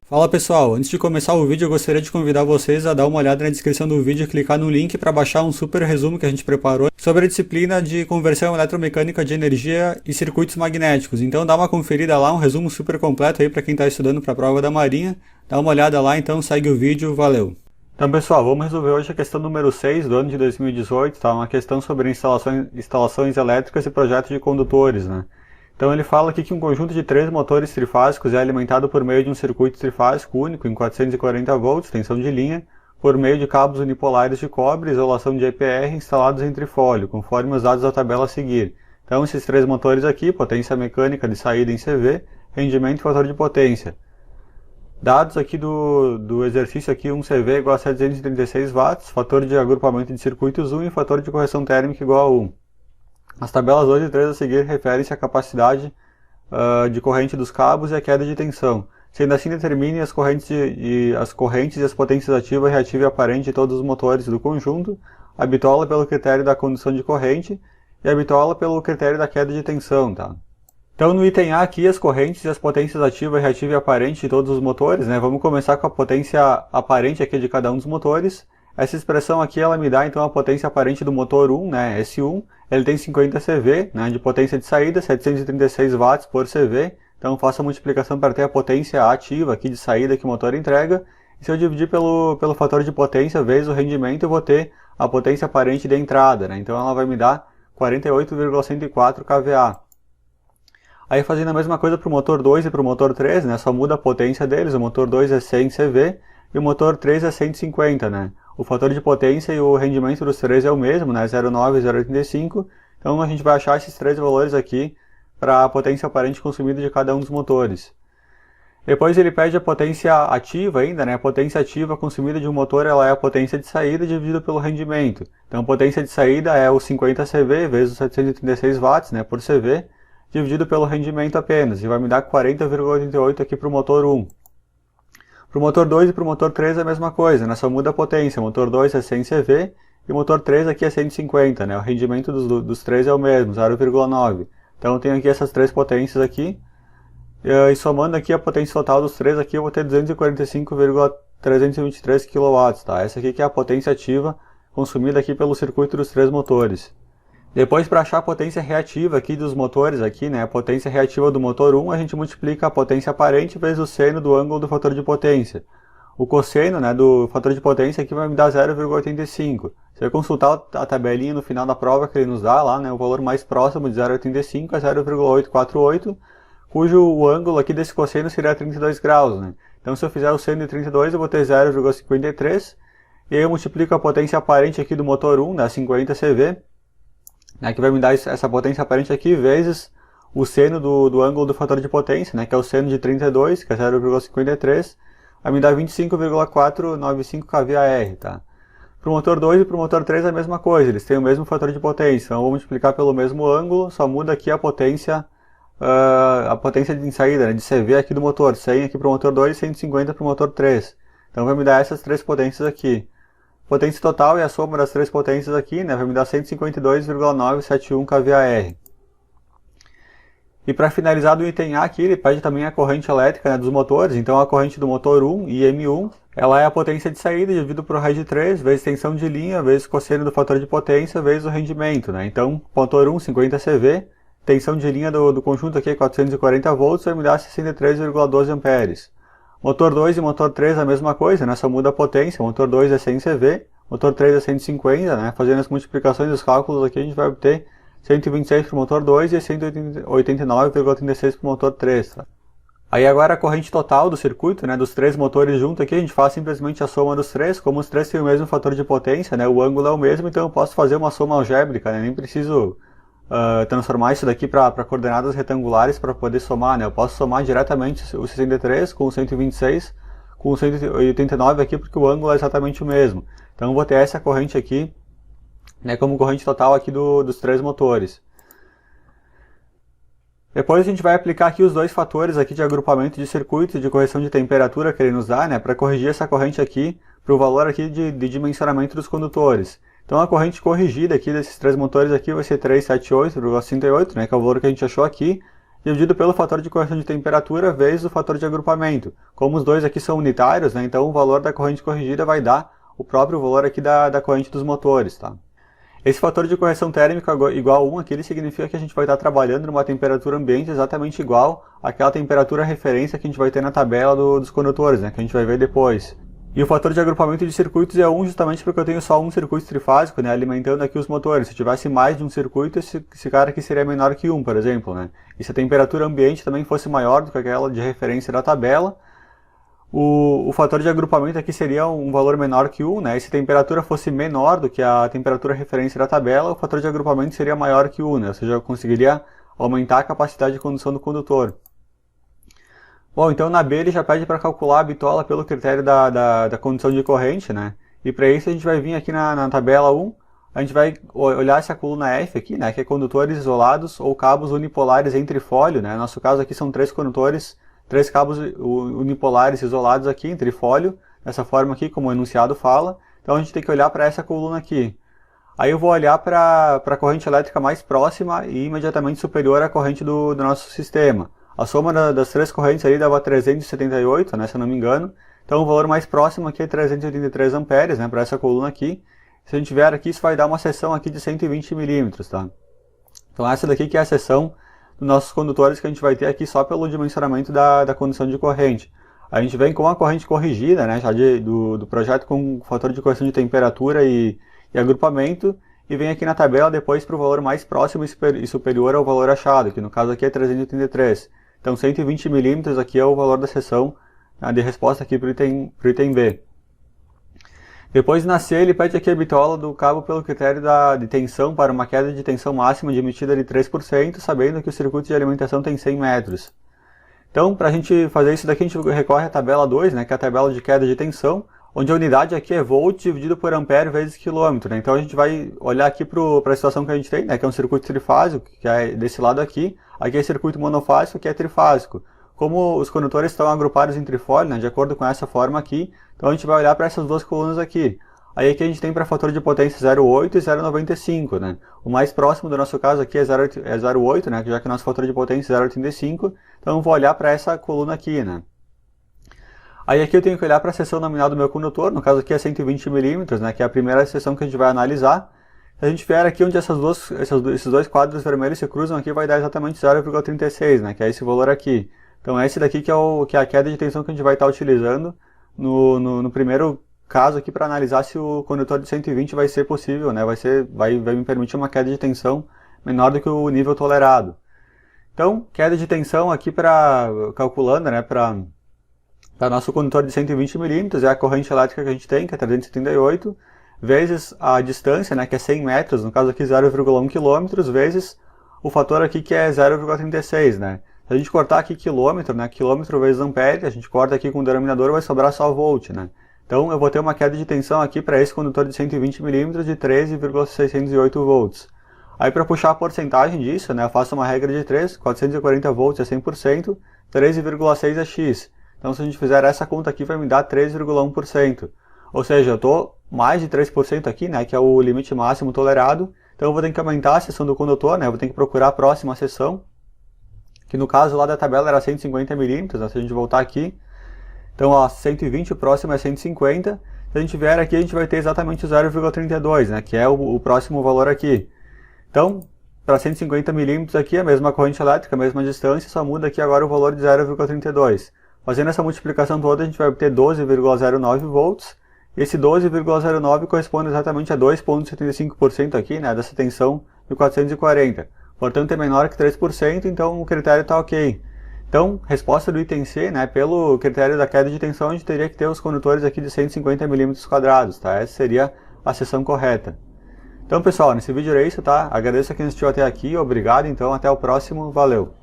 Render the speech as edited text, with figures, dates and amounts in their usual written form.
Fala pessoal, antes de começar o vídeo eu gostaria de convidar vocês a dar uma olhada na descrição do vídeo e clicar no link para baixar um super resumo que a gente preparou sobre a disciplina de conversão eletromecânica de energia e circuitos magnéticos. Então dá uma conferida lá, um resumo super completo aí para quem está estudando para a prova da Marinha. Dá uma olhada lá, então segue o vídeo, valeu! Então pessoal, vamos resolver hoje a questão número 6 do ano de 2018, tá? Uma questão sobre instalações elétricas e projetos de condutores, né? Então ele fala aqui que um conjunto de 3 motores trifásicos é alimentado por meio de um circuito trifásico único em 440 volts, tensão de linha, por meio de cabos unipolares de cobre, isolação de EPR instalados em trifólio, conforme os dados da tabela a seguir. Então esses 3 motores aqui, potência mecânica de saída em CV, rendimento e fator de potência. Dados aqui do exercício aqui, 1 CV igual a 736 watts, fator de agrupamento de circuitos 1 e fator de correção térmica igual a 1. As tabelas 2 e 3 a seguir referem-se à capacidade de corrente dos cabos e à queda de tensão. Sendo assim, determine as correntes e as potências ativa, reativa e aparente de todos os motores do conjunto, a bitola pelo critério da condução de corrente e a bitola pelo critério da queda de tensão. Tá? Então no item A aqui, as correntes e as potências ativa, reativa e aparente de todos os motores, né? Vamos começar com a potência aparente aqui de cada um dos motores. Essa expressão aqui, ela me dá então a potência aparente do motor 1, né, S1, ele tem 50 CV, né, de potência de saída, 736 watts por CV, então faço a multiplicação para ter a potência ativa aqui de saída que o motor entrega, e se eu dividir pelo fator de potência vezes o rendimento, eu vou ter a potência aparente de entrada, né, então ela vai me dar 48,104 kVA. Aí fazendo a mesma coisa para o motor 2 e para o motor 3, né, só muda a potência deles, o motor 2 é 100 CV e o motor 3 é 150, né. O fator de potência e o rendimento dos 3 é o mesmo, né, 0,9 e 0,85. Então a gente vai achar esses 3 valores aqui para a potência aparente consumida de cada um dos motores. Depois ele pede a potência ativa ainda, né, a potência ativa consumida de um motor ela é a potência de saída dividida pelo rendimento. Então a potência de saída é o 50 CV vezes os 736 watts, né, por CV, dividido pelo rendimento apenas, e vai me dar 40,88 aqui para o motor 1. Para o motor 2 e para o motor 3 é a mesma coisa, né? Só muda a potência. O motor 2 é 100 CV e o motor 3 aqui é 150, né? O rendimento dos 3 é o mesmo, 0,9. Então eu tenho aqui essas 3 potências aqui. E somando aqui a potência total dos 3 aqui, eu vou ter 245,323 kW, tá? Essa aqui que é a potência ativa consumida aqui pelo circuito dos 3 motores. Depois, para achar a potência reativa aqui dos motores, aqui, né, a potência reativa do motor 1, a gente multiplica a potência aparente vezes o seno do ângulo do fator de potência. O cosseno, né, do fator de potência aqui vai me dar 0,85. Se eu consultar a tabelinha no final da prova que ele nos dá, lá, né, o valor mais próximo de 0,85 é 0,848, cujo ângulo aqui desse cosseno seria 32 graus. Né? Então, se eu fizer o seno de 32, eu vou ter 0,53, e aí eu multiplico a potência aparente aqui do motor 1, né, 50 CV, né, que vai me dar essa potência aparente aqui, vezes o seno do ângulo do fator de potência, né, que é o seno de 32, que é 0,53, vai me dar 25,495 kVAR. Tá? Para o motor 2 e para o motor 3 é a mesma coisa, eles têm o mesmo fator de potência, então eu vou multiplicar pelo mesmo ângulo, só muda aqui a potência de saída, né, de CV aqui do motor, 100 aqui para o motor 2 e 150 para o motor 3. Então vai me dar essas 3 potências aqui. Potência total é a soma das 3 potências aqui, né, vai me dar 152,971 kVAR. E para finalizar do item A aqui, ele pede também a corrente elétrica, né, dos motores. Então a corrente do motor 1, IM1, ela é a potência de saída dividido por raiz de 3, vezes tensão de linha, vezes cosseno do fator de potência, vezes o rendimento. Né? Então motor 1, 50 CV, tensão de linha do conjunto aqui é 440 volts, vai me dar 63,12 amperes. Motor 2 e motor 3 é a mesma coisa, né? Só muda a potência, o motor 2 é 100 CV, motor 3 é 150, né? Fazendo as multiplicações dos cálculos aqui, a gente vai obter 126 para o motor 2 e 189,36 para o motor 3. Tá? Aí agora a corrente total do circuito, né? Dos 3 motores junto aqui, a gente faz simplesmente a soma dos 3, como os 3 têm o mesmo fator de potência, né? O ângulo é o mesmo, então eu posso fazer uma soma algébrica, né? Nem preciso transformar isso daqui para coordenadas retangulares para poder somar, né? Eu posso somar diretamente o 63 com o 126 com o 189 aqui, porque o ângulo é exatamente o mesmo. Então eu vou ter essa corrente aqui, né, como corrente total aqui dos 3 motores. Depois a gente vai aplicar aqui os 2 fatores aqui de agrupamento de circuito e de correção de temperatura que ele nos dá, né, para corrigir essa corrente aqui para o valor aqui de dimensionamento dos condutores. Então a corrente corrigida aqui desses 3 motores aqui vai ser 378,68, né, que é o valor que a gente achou aqui, dividido pelo fator de correção de temperatura vezes o fator de agrupamento. Como os dois aqui são unitários, né, então o valor da corrente corrigida vai dar o próprio valor aqui da corrente dos motores. Tá? Esse fator de correção térmica igual a 1 aqui, ele significa que a gente vai estar trabalhando numa temperatura ambiente exatamente igual àquela temperatura referência que a gente vai ter na tabela dos condutores, né, que a gente vai ver depois. E o fator de agrupamento de circuitos é 1 justamente porque eu tenho só um circuito trifásico, né, alimentando aqui os motores. Se eu tivesse mais de um circuito, esse cara aqui seria menor que 1, por exemplo. Né? E se a temperatura ambiente também fosse maior do que aquela de referência da tabela, o fator de agrupamento aqui seria um valor menor que 1. Né? E se a temperatura fosse menor do que a temperatura referência da tabela, o fator de agrupamento seria maior que 1. Né? Ou seja, eu conseguiria aumentar a capacidade de condução do condutor. Bom, então na B ele já pede para calcular a bitola pelo critério da condução de corrente, né? E para isso a gente vai vir aqui na tabela 1, a gente vai olhar essa coluna F aqui, né? Que é condutores isolados ou cabos unipolares em trifólio, né? No nosso caso aqui são 3 condutores, 3 cabos unipolares isolados aqui em trifólio, dessa forma aqui, como o enunciado fala. Então a gente tem que olhar para essa coluna aqui. Aí eu vou olhar para a corrente elétrica mais próxima e imediatamente superior à corrente do nosso sistema. A soma das 3 correntes ali dava 378, né, se eu não me engano. Então o valor mais próximo aqui é 383 amperes, né, para essa coluna aqui. Se a gente vier aqui, isso vai dar uma seção aqui de 120 milímetros, tá? Então essa daqui que é a seção dos nossos condutores que a gente vai ter aqui só pelo dimensionamento da condução de corrente. A gente vem com a corrente corrigida, né, já do projeto com o fator de correção de temperatura e agrupamento, e vem aqui na tabela depois para o valor mais próximo e superior ao valor achado, que no caso aqui é 383. Então 120 milímetros aqui é o valor da seção de resposta aqui para o item B. Depois na C ele pede aqui a bitola do cabo pelo critério de tensão para uma queda de tensão máxima de medida de 3%, sabendo que o circuito de alimentação tem 100 metros. Então para a gente fazer isso daqui a gente recorre à tabela 2, né, que é a tabela de queda de tensão, onde a unidade aqui é volt dividido por ampere vezes quilômetro. Né? Então a gente vai olhar aqui para a situação que a gente tem, né, que é um circuito trifásico, que é desse lado aqui. Aqui é circuito monofásico, que é trifásico. Como os condutores estão agrupados em trifólio, né, de acordo com essa forma aqui, então a gente vai olhar para essas duas colunas aqui. Aí aqui a gente tem para fator de potência 0,8 e 0,95. Né? O mais próximo do nosso caso aqui é 0,8, né, já que o nosso fator de potência é 0,85. Então eu vou olhar para essa coluna aqui. Né? Aí aqui eu tenho que olhar para a seção nominal do meu condutor, no caso aqui é 120 milímetros, né, que é a primeira seção que a gente vai analisar. Se a gente vier aqui onde esses dois quadros vermelhos se cruzam aqui, vai dar exatamente 0,36, né, que é esse valor aqui. Então esse daqui que é a queda de tensão que a gente vai estar utilizando no primeiro caso aqui para analisar se o condutor de 120 vai ser possível, né, vai me permitir uma queda de tensão menor do que o nível tolerado. Então, queda de tensão aqui calculando, né, para nosso condutor de 120 milímetros, é a corrente elétrica que a gente tem, que é 378, vezes a distância, né, que é 100 metros, no caso aqui 0,1 km, vezes o fator aqui que é 0,36, né. Se a gente cortar aqui quilômetro, né, quilômetro vezes ampere, a gente corta aqui com o denominador, vai sobrar só volt, né. Então eu vou ter uma queda de tensão aqui para esse condutor de 120 milímetros de 13,608 volts. Aí para puxar a porcentagem disso, né, eu faço uma regra de 3, 440 volts é 100%, 13,6 é x. Então se a gente fizer essa conta aqui vai me dar 3,1%. Ou seja, eu estou mais de 3% aqui, né, que é o limite máximo tolerado. Então eu vou ter que aumentar a seção do condutor, né, eu vou ter que procurar a próxima seção, que no caso lá da tabela era 150 milímetros, né, se a gente voltar aqui. Então ó, 120, o próximo é 150. Se a gente vier aqui a gente vai ter exatamente o 0,32, né, que é o próximo valor aqui. Então, para 150 milímetros aqui, a mesma corrente elétrica, a mesma distância, só muda aqui agora o valor de 0,32. Fazendo essa multiplicação toda, a gente vai obter 12,09 volts. E esse 12,09 corresponde exatamente a 2,75% aqui, né, dessa tensão de 440. Portanto, é menor que 3%, então o critério está ok. Então, resposta do item C, né, pelo critério da queda de tensão, a gente teria que ter os condutores aqui de 150 mm², tá? Essa seria a seção correta. Então, pessoal, nesse vídeo era isso, tá? Agradeço a quem assistiu até aqui, obrigado, então, até o próximo, valeu!